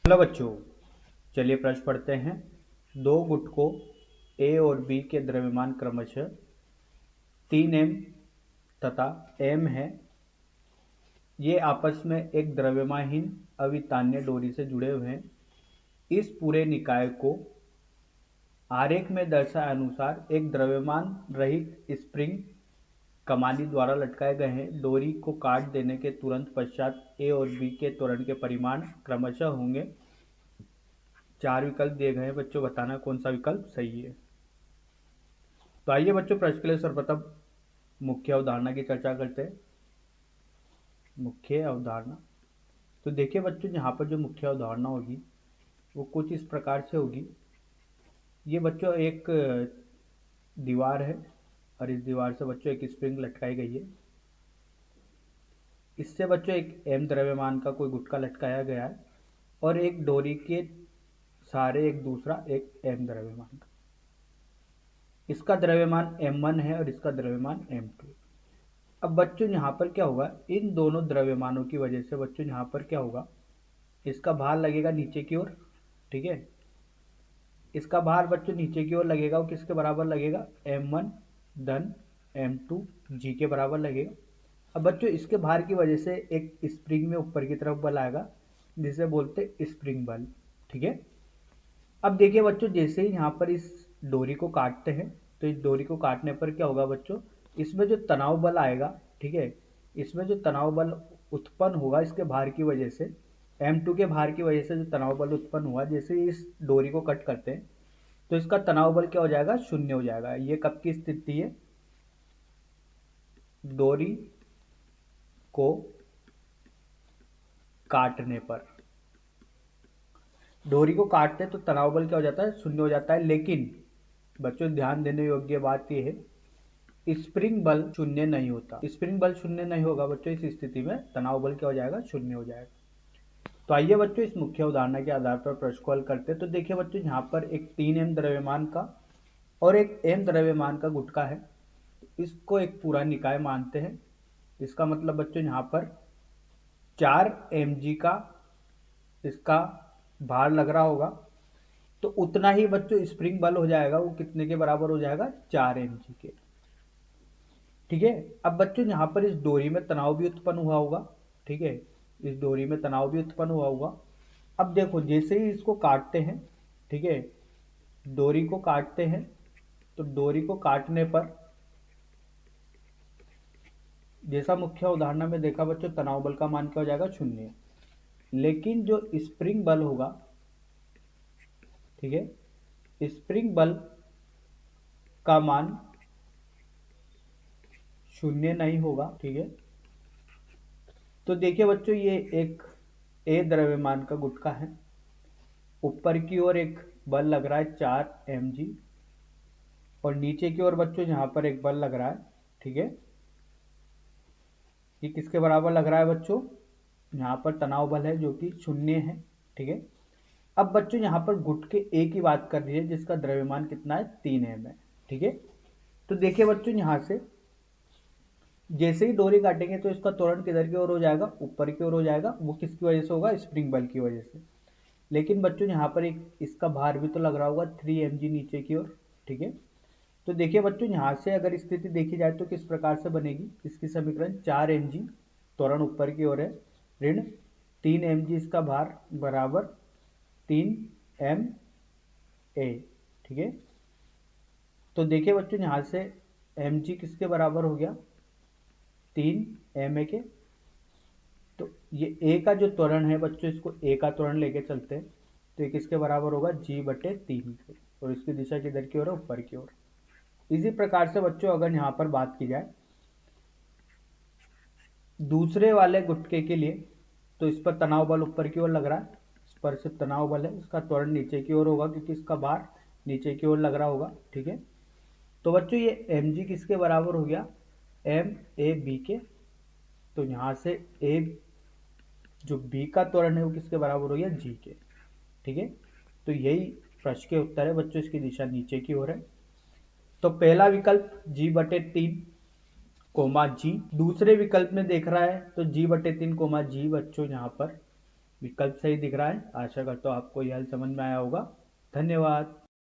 Hello बच्चों, चलिए प्रश्न पढ़ते हैं। दो गुटकों ए और बी के द्रव्यमान क्रमशः 3m तथा m है। ये आपस में एक द्रव्यमानहीन अवितान्य डोरी से जुड़े हुए हैं। इस पूरे निकाय को आरेख में दर्शाए अनुसार एक द्रव्यमान रहित स्प्रिंग कमानी द्वारा लटकाए गए हैं। डोरी को काट देने के तुरंत पश्चात ए और बी के त्वरण के परिमाण क्रमशः होंगे। 4 विकल्प दिए गए हैं, बच्चों बताना कौन सा विकल्प सही है। तो आइए बच्चों, प्रश्न के लिए सर्वप्रथम मुख्य अवधारणा की चर्चा करते हैं। मुख्य अवधारणा, तो देखिए बच्चों, यहाँ पर जो मुख्य अवधारणा होगी वो कुछ इस प्रकार से होगी। ये बच्चों एक दीवार है और इस दीवार से बच्चों एक स्प्रिंग लटकाई गई है। इससे बच्चों एक m द्रव्यमान का कोई गुटका लटकाया गया है और एक डोरी के सहारे एक दूसरा एक m द्रव्यमान का। इसका द्रव्यमान m1 है और इसका द्रव्यमान m2। अब बच्चों यहाँ पर क्या होगा, इन दोनों द्रव्यमानों की वजह से बच्चों यहाँ पर क्या होगा, इसका भार लगेगा नीचे की ओर। ठीक है, इसका भार बच्चों नीचे की ओर लगेगा। वो किसके बराबर लगेगा, m1 धन m2 g के बराबर लगेगा। अब बच्चों इसके भार की वजह से एक स्प्रिंग में ऊपर की तरफ बल आएगा जिसे बोलते स्प्रिंग बल। ठीक है, अब देखिए बच्चों, जैसे ही यहाँ पर इस डोरी को काटते हैं तो इस डोरी को काटने पर क्या होगा बच्चों, इसमें जो तनाव बल आएगा, ठीक है, इसमें जो तनाव बल उत्पन्न होगा इसके भार की वजह से, m2 के भार की वजह से जो तनाव बल उत्पन्न हुआ, जैसे ही इस डोरी को कट करते हैं तो इसका तनाव बल क्या हो जाएगा, शून्य हो जाएगा। ये कब की स्थिति है, डोरी को काटने पर। डोरी को काटते तो तनाव बल क्या हो जाता है, शून्य हो जाता है। लेकिन बच्चों ध्यान देने योग्य बात यह है, स्प्रिंग बल शून्य नहीं होता। स्प्रिंग बल शून्य नहीं होगा बच्चों, इस स्थिति में तनाव बल क्या हो जाएगा, शून्य हो जाएगा। तो आइए बच्चों, इस मुख्य उदाहरण के आधार पर प्रश्न को हल करते हैं। तो देखिए बच्चों, यहाँ पर एक 3m द्रव्यमान का और एक m द्रव्यमान का गुटका है। इसको एक पूरा निकाय मानते हैं। इसका मतलब बच्चों यहाँ पर 4mg का इसका भार लग रहा होगा, तो उतना ही बच्चों स्प्रिंग बल हो जाएगा। वो कितने के बराबर हो जाएगा, 4mg के। ठीक है, अब बच्चों यहाँ पर इस डोरी में तनाव भी उत्पन्न हुआ होगा। ठीक है, इस डोरी में तनाव भी उत्पन्न हुआ होगा। अब देखो, जैसे ही इसको काटते हैं, ठीक है, डोरी को काटते हैं, तो डोरी को काटने पर जैसा मुख्य उदाहरण में देखा बच्चों, तनाव बल का मान क्या हो जाएगा, शून्य। लेकिन जो स्प्रिंग बल होगा, ठीक है, स्प्रिंग बल का मान शून्य नहीं होगा। ठीक है, तो देखिए बच्चों, ये एक ए द्रव्यमान का गुटका है। ऊपर की ओर एक बल लग रहा है 4mg और नीचे की ओर बच्चों यहाँ पर एक बल लग रहा है। ठीक है, ये किसके बराबर लग रहा है बच्चों, यहाँ पर तनाव बल है जो कि शून्य है। ठीक है, अब बच्चों यहाँ पर गुटके ए की बात कर रही है जिसका द्रव्यमान कितना है, 3m है। ठीक है, तो देखिए बच्चों, यहाँ से जैसे ही डोरी काटेंगे तो इसका त्वरण किधर की ओर हो जाएगा, ऊपर की ओर हो जाएगा। वो किसकी वजह से होगा, स्प्रिंग बल की वजह से। लेकिन बच्चों यहाँ पर एक इसका भार भी तो लग रहा होगा 3mg नीचे की ओर। ठीक है, तो देखिए बच्चों, यहाँ से अगर स्थिति देखी जाए तो किस प्रकार से बनेगी, इसकी समीकरण 4mg त्वरण ऊपर की ओर है, ऋण 3mg इसका भार बराबर 3ma। ठीक है, तो देखिए बच्चों, यहाँ से mg किसके बराबर हो गया, 3ma के। तो ये a का जो त्वरण है बच्चों, इसको a का त्वरण लेके चलते हैं तो ये किसके बराबर होगा, g/3 के। और इसकी दिशा किधर की ओर है, ऊपर की ओर। इसी प्रकार से बच्चों अगर यहाँ पर बात की जाए दूसरे वाले गुटके के लिए, तो इस पर तनाव बल ऊपर की ओर लग रहा है, इस पर सिर्फ तनाव बल है, इसका त्वरण नीचे की ओर होगा क्योंकि इसका भार नीचे की ओर लग रहा होगा। ठीक है, तो बच्चों ये mg किसके बराबर हो गया, ma/b के। तो यहाँ से a जो b का त्वरण है वो किसके बराबर हो गया, g के। ठीक है, तो यही प्रश्न के उत्तर है बच्चों, इसकी दिशा नीचे की ओर है। तो पहला विकल्प g/3 कोमा जी। दूसरे विकल्प में देख रहा है तो g/3 कोमा जी बच्चों यहाँ पर विकल्प सही दिख रहा है। आशा करता हूँ आपको यह हल समझ में आया होगा। धन्यवाद।